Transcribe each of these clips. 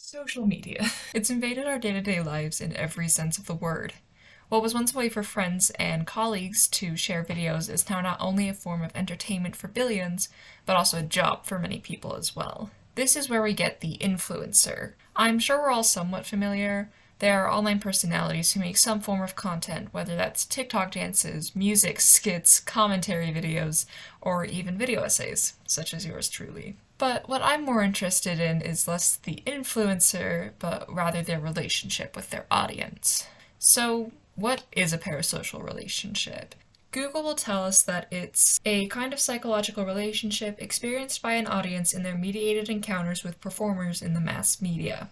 Social media. It's invaded our day-to-day lives in every sense of the word. What was once a way for friends and colleagues to share videos is now not only a form of entertainment for billions, but also a job for many people as well. This is where we get the influencer. I'm sure we're all somewhat familiar. There are online personalities who make some form of content, whether that's TikTok dances, music, skits, commentary videos, or even video essays, such as yours truly. But what I'm more interested in is less the influencer, but rather their relationship with their audience. So, what is a parasocial relationship? Google will tell us that it's a kind of psychological relationship experienced by an audience in their mediated encounters with performers in the mass media.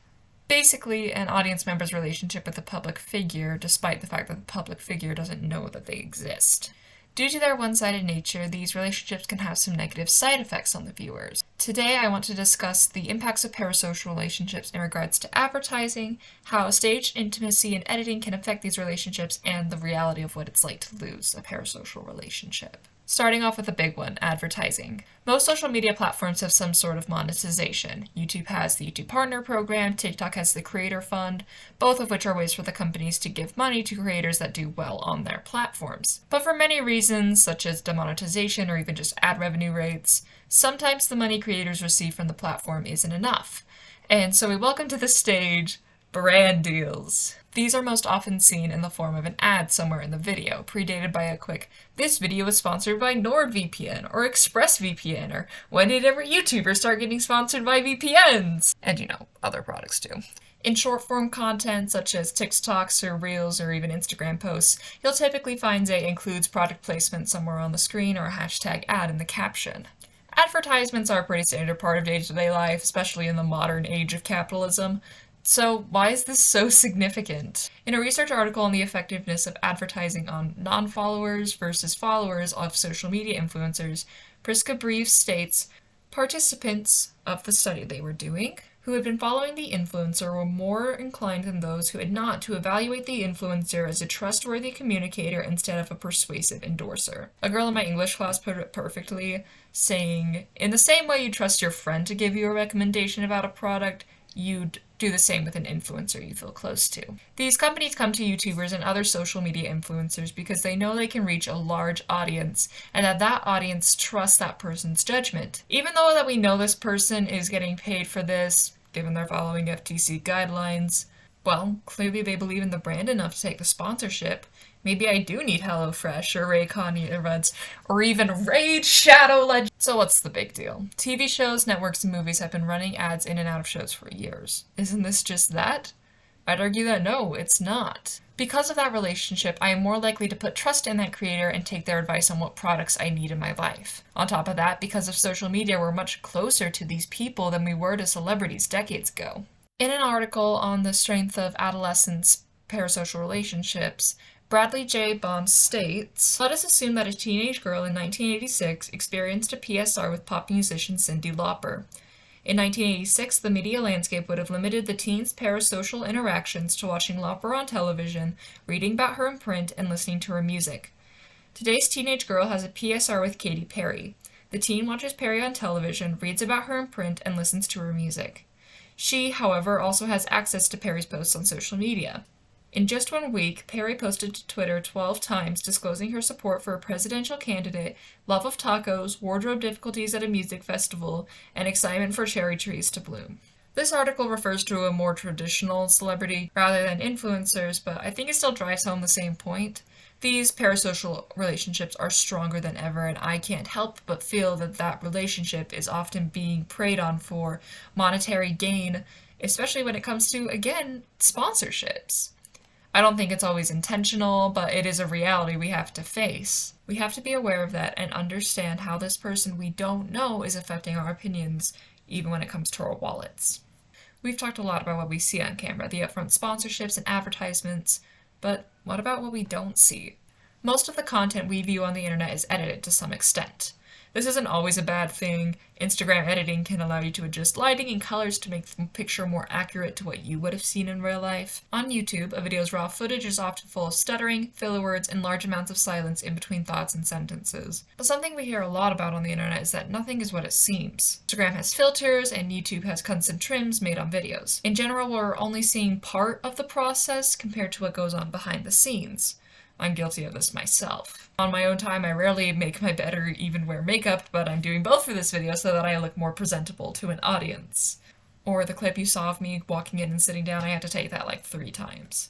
Basically, an audience member's relationship with a public figure, despite the fact that the public figure doesn't know that they exist. Due to their one-sided nature, these relationships can have some negative side effects on the viewers. Today, I want to discuss the impacts of parasocial relationships in regards to advertising, how staged intimacy and editing can affect these relationships, and the reality of what it's like to lose a parasocial relationship. Starting off with a big one, advertising. Most social media platforms have some sort of monetization. YouTube has the YouTube Partner Program, TikTok has the Creator Fund, both of which are ways for the companies to give money to creators that do well on their platforms. But for many reasons, such as demonetization or even just ad revenue rates, sometimes the money creators receive from the platform isn't enough. And so we welcome to the stage brand deals. These are most often seen in the form of an ad somewhere in the video, predated by a quick, "This video is sponsored by NordVPN," or ExpressVPN, or "When did every YouTuber start getting sponsored by VPNs?" And other products too. In short-form content, such as TikToks or Reels or even Instagram posts, you'll typically find a includes product placement somewhere on the screen or a hashtag ad in the caption. Advertisements are a pretty standard part of day-to-day life, especially in the modern age of capitalism. So why is this so significant? In a research article on the effectiveness of advertising on non-followers versus followers of social media influencers, Priska Brief states, participants of the study they were doing who had been following the influencer were more inclined than those who had not to evaluate the influencer as a trustworthy communicator instead of a persuasive endorser. A girl in my English class put it perfectly, saying, in the same way you trust your friend to give you a recommendation about a product, you'd do the same with an influencer you feel close to. These companies come to YouTubers and other social media influencers because they know they can reach a large audience and that audience trusts that person's judgment. Even though that we know this person is getting paid for this, given they're following FTC guidelines, well, clearly they believe in the brand enough to take the sponsorship. Maybe I do need HelloFresh or Raycon events, or even Raid Shadow Legends. So what's the big deal? TV shows, networks, and movies have been running ads in and out of shows for years. Isn't this just that? I'd argue that no, it's not. Because of that relationship, I am more likely to put trust in that creator and take their advice on what products I need in my life. On top of that, because of social media, we're much closer to these people than we were to celebrities decades ago. In an article on the strength of adolescents' parasocial relationships, Bradley J. Baum states, let us assume that a teenage girl in 1986 experienced a PSR with pop musician Cyndi Lauper. In 1986, the media landscape would have limited the teen's parasocial interactions to watching Lauper on television, reading about her in print, and listening to her music. Today's teenage girl has a PSR with Katy Perry. The teen watches Perry on television, reads about her in print, and listens to her music. She, however, also has access to Perry's posts on social media. In just 1 week, Perry posted to Twitter 12 times disclosing her support for a presidential candidate, love of tacos, wardrobe difficulties at a music festival, and excitement for cherry trees to bloom. This article refers to a more traditional celebrity rather than influencers, but I think it still drives home the same point. These parasocial relationships are stronger than ever, and I can't help but feel that that relationship is often being preyed on for monetary gain, especially when it comes to, again, sponsorships. I don't think it's always intentional, but it is a reality we have to face. We have to be aware of that and understand how this person we don't know is affecting our opinions, even when it comes to our wallets. We've talked a lot about what we see on camera, the upfront sponsorships and advertisements, but what about what we don't see? Most of the content we view on the internet is edited to some extent. This isn't always a bad thing. Instagram editing can allow you to adjust lighting and colors to make the picture more accurate to what you would have seen in real life. On YouTube, a video's raw footage is often full of stuttering, filler words, and large amounts of silence in between thoughts and sentences. But something we hear a lot about on the internet is that nothing is what it seems. Instagram has filters, and YouTube has custom trims made on videos. In general, we're only seeing part of the process compared to what goes on behind the scenes. I'm guilty of this myself. On my own time, I rarely make my bed or even wear makeup, but I'm doing both for this video so that I look more presentable to an audience. Or the clip you saw of me walking in and sitting down, I had to take that like 3 times.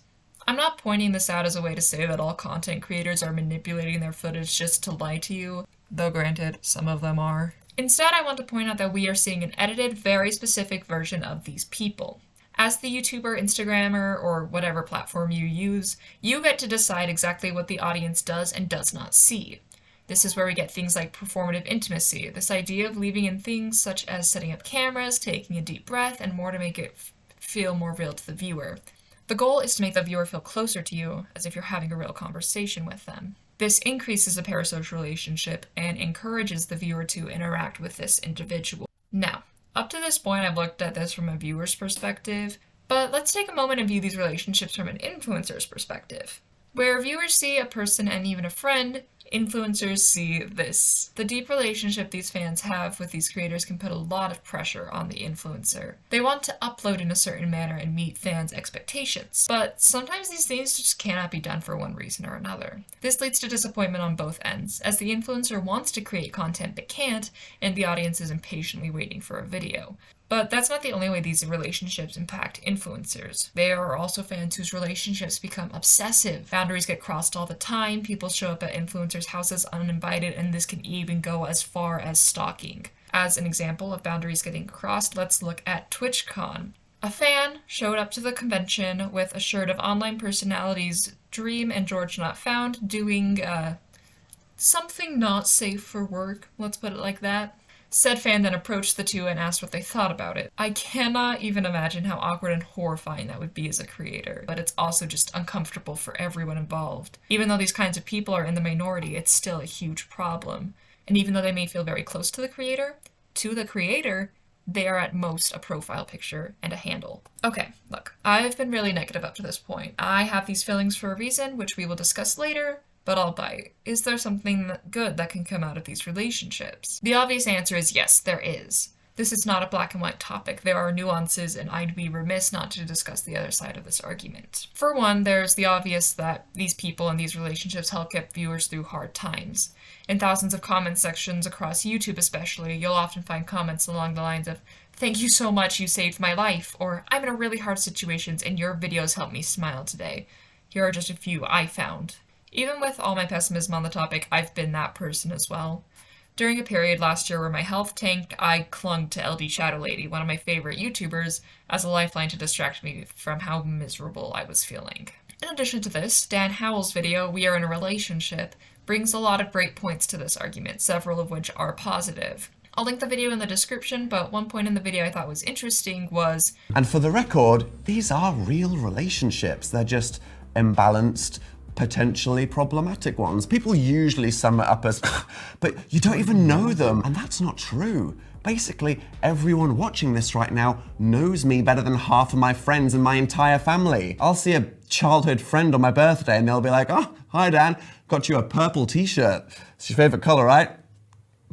I'm not pointing this out as a way to say that all content creators are manipulating their footage just to lie to you, though granted, some of them are. Instead, I want to point out that we are seeing an edited, very specific version of these people. As the YouTuber, Instagrammer, or whatever platform you use, you get to decide exactly what the audience does and does not see. This is where we get things like performative intimacy, this idea of leaving in things such as setting up cameras, taking a deep breath, and more to make it feel more real to the viewer. The goal is to make the viewer feel closer to you, as if you're having a real conversation with them. This increases the parasocial relationship and encourages the viewer to interact with this individual. Now, up to this point, I've looked at this from a viewer's perspective, but let's take a moment and view these relationships from an influencer's perspective. Where viewers see a person and even a friend, influencers see this. The deep relationship these fans have with these creators can put a lot of pressure on the influencer. They want to upload in a certain manner and meet fans' expectations, but sometimes these things just cannot be done for one reason or another. This leads to disappointment on both ends, as the influencer wants to create content but can't, and the audience is impatiently waiting for a video. But that's not the only way these relationships impact influencers. There are also fans whose relationships become obsessive. Boundaries get crossed all the time, people show up at influencers' houses uninvited, and this can even go as far as stalking. As an example of boundaries getting crossed, let's look at TwitchCon. A fan showed up to the convention with a shirt of online personalities Dream and George Not Found doing, something not safe for work, let's put it like that. Said fan then approached the two and asked what they thought about it. I cannot even imagine how awkward and horrifying that would be as a creator, but it's also just uncomfortable for everyone involved. Even though these kinds of people are in the minority, it's still a huge problem. And even though they may feel very close to the creator, they are at most a profile picture and a handle. Okay, look, I've been really negative up to this point. I have these feelings for a reason, which we will discuss later, but I'll bite. Is there something good that can come out of these relationships? The obvious answer is yes, there is. This is not a black and white topic. There are nuances, and I'd be remiss not to discuss the other side of this argument. For one, there's the obvious that these people in these relationships help get viewers through hard times. In thousands of comment sections across YouTube especially, you'll often find comments along the lines of, "Thank you so much, you saved my life," or "I'm in a really hard situation and your videos helped me smile today. Here are just a few I found." Even with all my pessimism on the topic, I've been that person as well. During a period last year where my health tanked, I clung to LD Shadow Lady, one of my favorite YouTubers, as a lifeline to distract me from how miserable I was feeling. In addition to this, Dan Howell's video, "We Are in a Relationship," brings a lot of great points to this argument, several of which are positive. I'll link the video in the description, but one point in the video I thought was interesting was, "And for the record, these are real relationships. They're just imbalanced, potentially problematic ones. People usually sum it up as, but you don't even know them." And that's not true. Basically, everyone watching this right now knows me better than half of my friends and my entire family. I'll see a childhood friend on my birthday and they'll be like, "Oh, hi Dan, got you a purple t-shirt. It's your favorite color, right?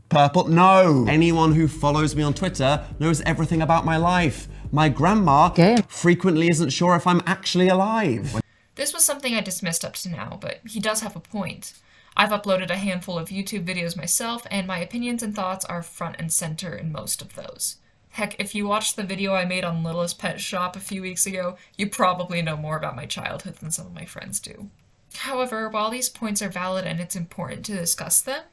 Purple?" No! Anyone who follows me on Twitter knows everything about my life. My grandma frequently isn't sure if I'm actually alive. This was something I dismissed up to now, but he does have a point. I've uploaded a handful of YouTube videos myself, and my opinions and thoughts are front and center in most of those. Heck, if you watched the video I made on Littlest Pet Shop a few weeks ago, you probably know more about my childhood than some of my friends do. However, while these points are valid and it's important to discuss them,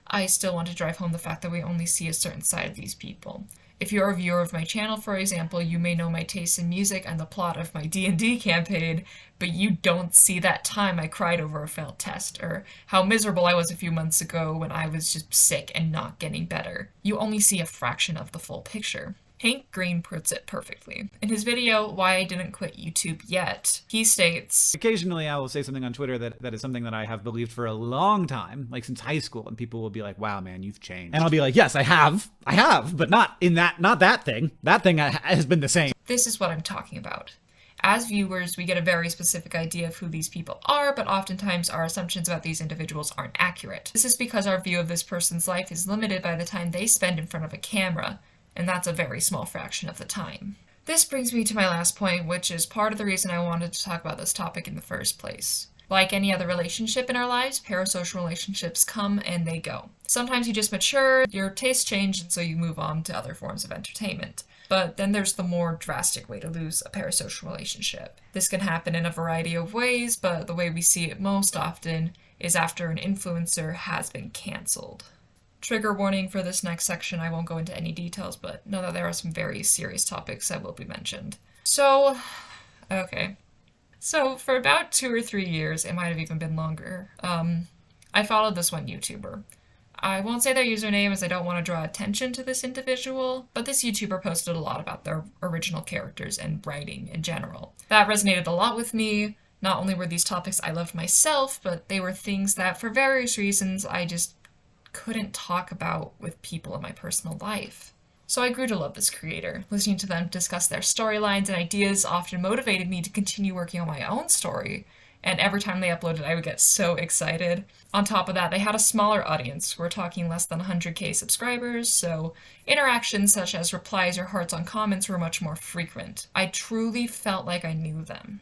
I still want to drive home the fact that we only see a certain side of these people. If you're a viewer of my channel, for example, you may know my taste in music and the plot of my D&D campaign, but you don't see that time I cried over a failed test, or how miserable I was a few months ago when I was just sick and not getting better. You only see a fraction of the full picture. Hank Green puts it perfectly. In his video, Why I Didn't Quit YouTube Yet, he states, occasionally I will say something on Twitter that is something that I have believed for a long time, like since high school, and people will be like, wow, man, you've changed. And I'll be like, yes, I have, but not that thing. That thing has been the same. This is what I'm talking about. As viewers, we get a very specific idea of who these people are, but oftentimes our assumptions about these individuals aren't accurate. This is because our view of this person's life is limited by the time they spend in front of a camera, and that's a very small fraction of the time. This brings me to my last point, which is part of the reason I wanted to talk about this topic in the first place. Like any other relationship in our lives, parasocial relationships come and they go. Sometimes you just mature, your tastes change, and so you move on to other forms of entertainment. But then there's the more drastic way to lose a parasocial relationship. This can happen in a variety of ways, but the way we see it most often is after an influencer has been cancelled. Trigger warning for this next section, I won't go into any details, but know that there are some very serious topics that will be mentioned. So for about 2 or 3 years, it might have even been longer, I followed this one YouTuber. I won't say their username as I don't want to draw attention to this individual, but this YouTuber posted a lot about their original characters and writing in general. That resonated a lot with me. Not only were these topics I loved myself, but they were things that for various reasons I just couldn't talk about with people in my personal life. So I grew to love this creator. Listening to them discuss their storylines and ideas often motivated me to continue working on my own story, and every time they uploaded I would get so excited. On top of that, they had a smaller audience. We're talking less than 100k subscribers, so interactions such as replies or hearts on comments were much more frequent. I truly felt like I knew them.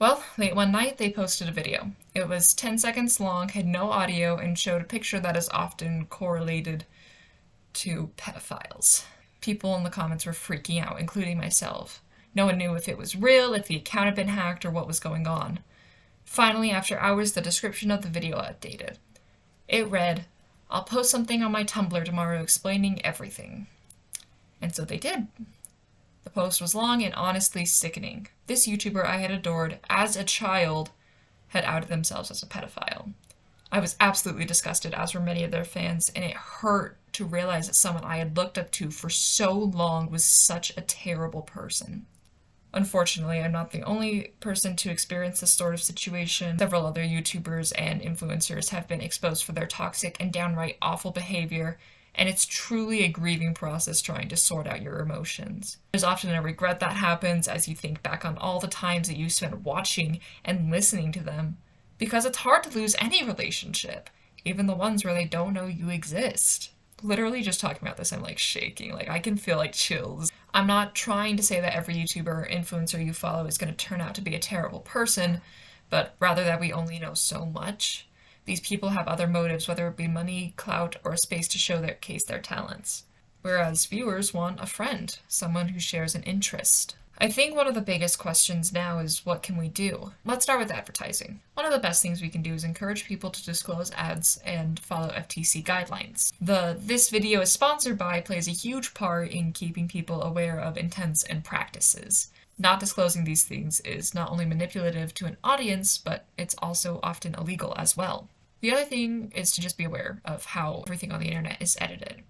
Well, late one night, they posted a video. It was 10 seconds long, had no audio, and showed a picture that is often correlated to pedophiles. People in the comments were freaking out, including myself. No one knew if it was real, if the account had been hacked, or what was going on. Finally, after hours, the description of the video updated. It read, "I'll post something on my Tumblr tomorrow explaining everything." And so they did. The post was long and honestly sickening. This YouTuber I had adored as a child had outed themselves as a pedophile. I was absolutely disgusted, as were many of their fans, and it hurt to realize that someone I had looked up to for so long was such a terrible person. Unfortunately, I'm not the only person to experience this sort of situation. Several other YouTubers and influencers have been exposed for their toxic and downright awful behavior, and it's truly a grieving process trying to sort out your emotions. There's often a regret that happens as you think back on all the times that you spent watching and listening to them, because it's hard to lose any relationship, even the ones where they don't know you exist. Literally just talking about this, I'm like shaking, like I can feel like chills. I'm not trying to say that every YouTuber or influencer you follow is going to turn out to be a terrible person, but rather that we only know so much. These people have other motives, whether it be money, clout, or a space to showcase their talents. Whereas viewers want a friend, someone who shares an interest. I think one of the biggest questions now is, what can we do? Let's start with advertising. One of the best things we can do is encourage people to disclose ads and follow FTC guidelines. The "this video is sponsored by" plays a huge part in keeping people aware of intents and practices. Not disclosing these things is not only manipulative to an audience, but it's also often illegal as well. The other thing is to just be aware of how everything on the internet is edited.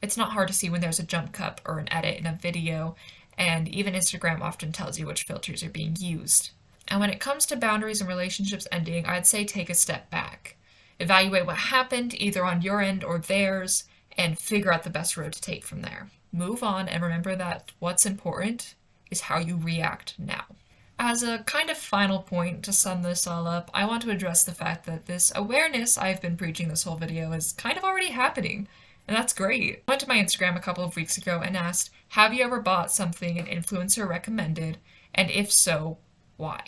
It's not hard to see when there's a jump cut or an edit in a video, and even Instagram often tells you which filters are being used. And when it comes to boundaries and relationships ending, I'd say take a step back. Evaluate what happened, either on your end or theirs, and figure out the best road to take from there. Move on and remember that what's important is how you react now. As a kind of final point to sum this all up, I want to address the fact that this awareness I've been preaching this whole video is kind of already happening. And that's great. I went to my Instagram a couple of weeks ago and asked, have you ever bought something an influencer recommended? And if so, why?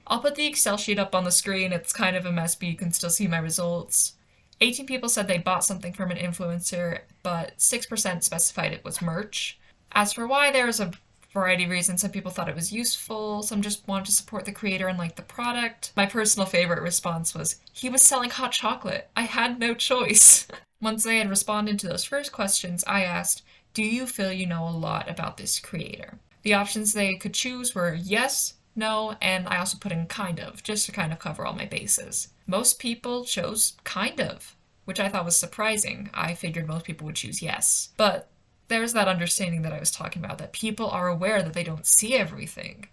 I'll put the Excel sheet up on the screen. It's kind of a mess, but you can still see my results. 18 people said they bought something from an influencer, but 6% specified it was merch. As for why, there's a variety of reasons. Some people thought it was useful, some just wanted to support the creator and like the product. My personal favorite response was, he was selling hot chocolate. I had no choice. Once they had responded to those first questions, I asked, do you feel you know a lot about this creator? The options they could choose were yes, no, and I also put in kind of, just to kind of cover all my bases. Most people chose kind of, which I thought was surprising. I figured most people would choose yes. But There's that understanding that I was talking about, that people are aware that they don't see everything.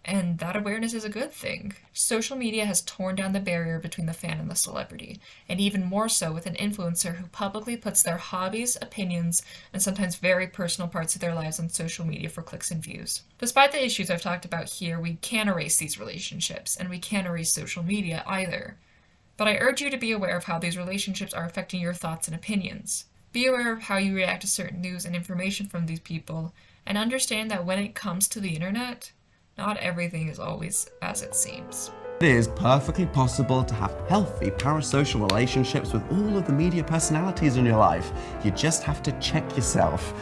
And that awareness is a good thing. Social media has torn down the barrier between the fan and the celebrity, and even more so with an influencer who publicly puts their hobbies, opinions, and sometimes very personal parts of their lives on social media for clicks and views. Despite the issues I've talked about here, we can't erase these relationships, and we can't erase social media either. But I urge you to be aware of how these relationships are affecting your thoughts and opinions. Be aware of how you react to certain news and information from these people, and understand that when it comes to the internet, not everything is always as it seems. It is perfectly possible to have healthy parasocial relationships with all of the media personalities in your life. You just have to check yourself.